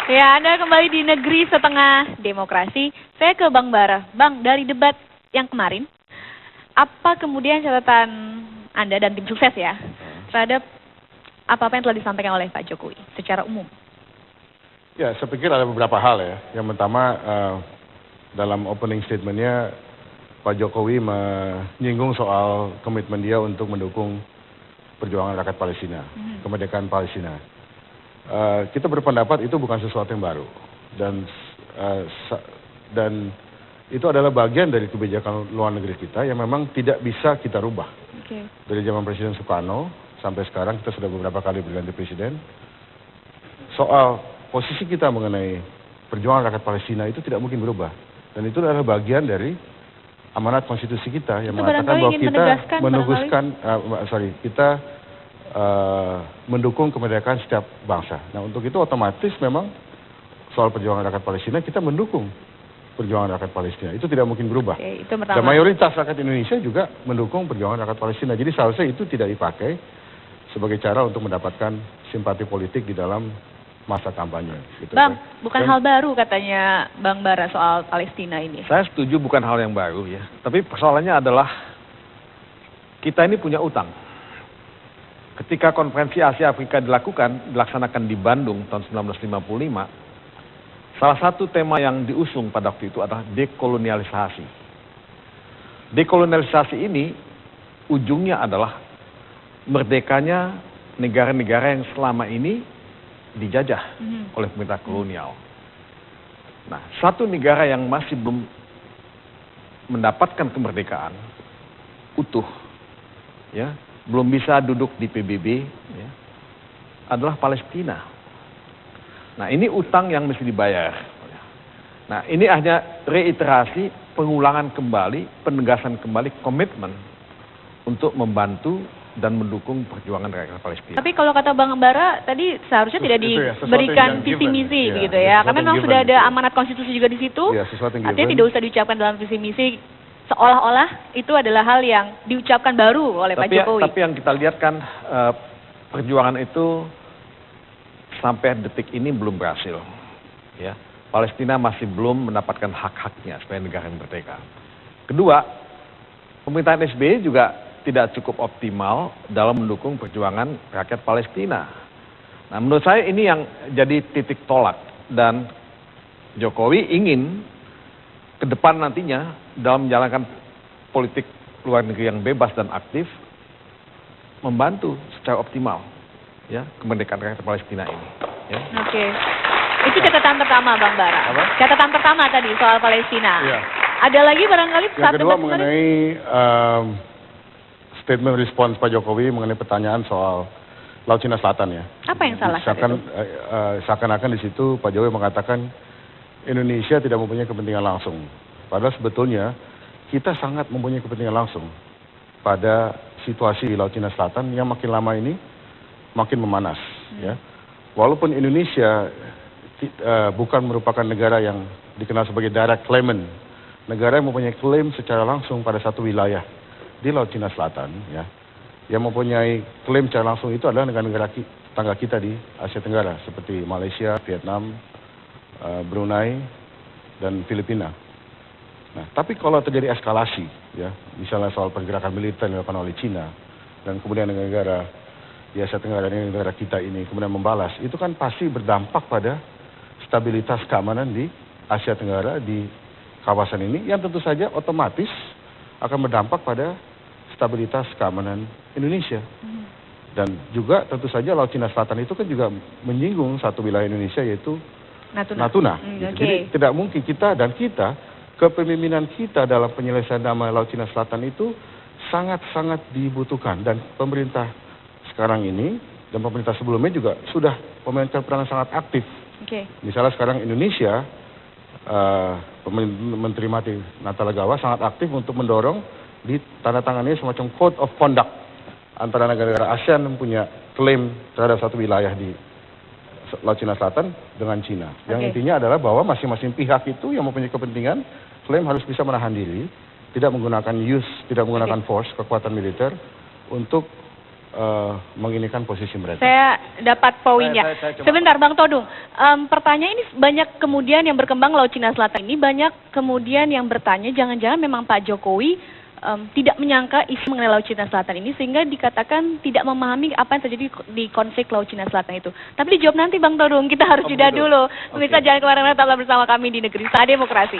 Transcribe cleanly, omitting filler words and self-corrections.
Ya, Anda kembali di Negeri Setengah Demokrasi. Saya ke Bang Bara. Bang, dari debat yang kemarin, apa kemudian catatan Anda dan tim sukses ya terhadap apa-apa yang telah disampaikan oleh Pak Jokowi secara umum? Ya, saya pikir ada beberapa hal ya. Yang pertama, dalam opening statementnya, Pak Jokowi menyinggung soal komitmen dia untuk mendukung perjuangan rakyat Palestina, kemerdekaan Palestina. Kita berpendapat itu bukan sesuatu yang baru, dan itu adalah bagian dari kebijakan luar negeri kita yang memang tidak bisa kita rubah. Dari zaman Presiden Soekarno sampai sekarang kita sudah beberapa kali berganti presiden. Soal posisi kita mengenai perjuangan rakyat Palestina itu tidak mungkin berubah, dan itu adalah bagian dari amanat konstitusi kita yang mengatakan bahwa kita mendukung kemerdekaan setiap bangsa. Nah, untuk itu otomatis memang soal perjuangan rakyat Palestina kita mendukung perjuangan rakyat Palestina. Itu tidak mungkin berubah. Itu pertama. Dan mayoritas rakyat Indonesia juga mendukung perjuangan rakyat Palestina. Jadi seharusnya itu tidak dipakai sebagai cara untuk mendapatkan simpati politik di dalam masa kampanye. Gitu, Bang, bukan hal baru katanya Bang Bara soal Palestina ini. Saya setuju bukan hal yang baru ya. Tapi persoalannya adalah kita ini punya utang. Ketika konferensi Asia Afrika dilaksanakan di Bandung tahun 1955, salah satu tema yang diusung pada waktu itu adalah dekolonialisasi. Dekolonialisasi ini ujungnya adalah merdekanya negara-negara yang selama ini dijajah oleh pemerintah kolonial. Nah, satu negara yang masih belum mendapatkan kemerdekaan utuh, ya, belum bisa duduk di PBB, ya, adalah Palestina. Nah, ini utang yang mesti dibayar. Nah, ini hanya reiterasi, pengulangan kembali, penegasan kembali komitmen untuk membantu dan mendukung perjuangan rakyat Palestina. Tapi kalau kata Bang Bara tadi seharusnya tidak diberikan visi misi begitu ya, karena memang sudah ada amanat konstitusi juga di situ. Artinya tidak usah diucapkan dalam visi misi, seolah-olah itu adalah hal yang diucapkan baru oleh Pak Jokowi. Tapi yang kita lihat kan perjuangan itu sampai detik ini belum berhasil. Ya, Palestina masih belum mendapatkan hak-haknya sebagai negara yang merdeka. Kedua, pemerintahan SBY juga tidak cukup optimal dalam mendukung perjuangan rakyat Palestina. Nah, menurut saya ini yang jadi titik tolak, dan Jokowi ingin ke depan nantinya dalam menjalankan politik luar negeri yang bebas dan aktif membantu secara optimal ya kemerdekaan rakyat Palestina ini. Ya. Oke. Itu catatan pertama Bang Bara. Apa? Catatan pertama tadi soal Palestina. Iya. Ada lagi barangkali yang kedua mengenai statement respons Pak Jokowi mengenai pertanyaan soal Laut Cina Selatan ya. Apa yang salah? Seakan-akan di situ Pak Jokowi mengatakan Indonesia tidak mempunyai kepentingan langsung. Padahal sebetulnya kita sangat mempunyai kepentingan langsung pada situasi di Laut Cina Selatan yang makin lama ini makin memanas. Ya. Walaupun Indonesia bukan merupakan negara yang dikenal sebagai direct claimant, negara yang mempunyai klaim secara langsung pada satu wilayah di Laut Cina Selatan, ya, yang mempunyai klaim secara langsung itu adalah negara-negara tetangga kita di Asia Tenggara seperti Malaysia, Vietnam, Brunei, dan Filipina. Nah, tapi kalau terjadi eskalasi, ya, misalnya soal pergerakan militer yang dilakukan oleh Cina dan kemudian negara di Asia Tenggara dan negara kita ini kemudian membalas, itu kan pasti berdampak pada stabilitas keamanan di Asia Tenggara, di kawasan ini, yang tentu saja otomatis akan berdampak pada stabilitas keamanan Indonesia. Dan juga tentu saja Laut Cina Selatan itu kan juga menyinggung satu wilayah Indonesia yaitu Natuna. Gitu. Jadi tidak mungkin kita, kepemimpinan kita dalam penyelesaian damai Laut Cina Selatan itu sangat-sangat dibutuhkan. Dan pemerintah sekarang ini dan pemerintah sebelumnya juga sudah memainkan peranan sangat aktif. Misalnya sekarang Indonesia, Menteri Mati Natalegawa sangat aktif untuk mendorong ditandatangani semacam Code of Conduct antara negara-negara ASEAN yang punya klaim terhadap satu wilayah di Laut Cina Selatan dengan Cina. Yang intinya adalah bahwa masing-masing pihak itu yang mempunyai kepentingan klaim harus bisa menahan diri, tidak menggunakan force, kekuatan militer untuk menginikan posisi mereka. Saya dapat poinnya. Saya coba. Sebentar Bang Todung, pertanyaan ini banyak kemudian yang berkembang Laut Cina Selatan ini, banyak kemudian yang bertanya jangan-jangan memang Pak Jokowi tidak menyangka isu mengenai Laut Cina Selatan ini sehingga dikatakan tidak memahami apa yang terjadi di konflik Laut Cina Selatan itu. Tapi dijawab nanti Bang Todung, kita harus jeda dulu. Pemirsa jangan keluar, tetaplah bersama kami di Negeri Sah Demokrasi.